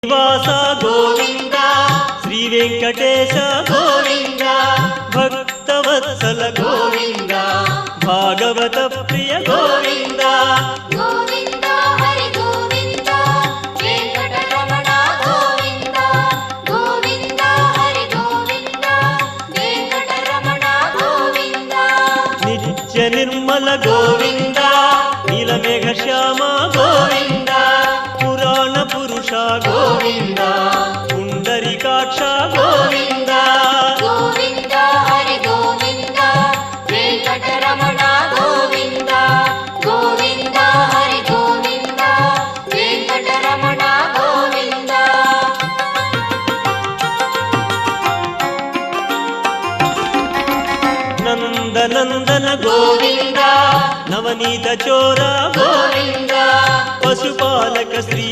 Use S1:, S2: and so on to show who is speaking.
S1: శ్రీనివాస గోవింద శ్రీ వెంకటేశ గోవింద భక్తవత్సల గోవింద భాగవత ప్రియ గోవింద
S2: గోవింద హరి గోవింద వెంకటరమణ గోవింద గోవింద హరి గోవింద వెంకటరమణ గోవింద
S1: నిత్య నిర్మల గోవింద నీలమేఘ శ్యామ గోవింద పురాణ పురుష గోవింద పుండరీకాక్ష గోవింద
S2: గోవింద హరి గోవింద వెంకటరమణ గోవింద గోవింద హరి గోవింద వెంకటరమణ గోవింద
S1: నందనందన గోవింద నవనీత చోర గోవింద పశుపాలక శ్రీ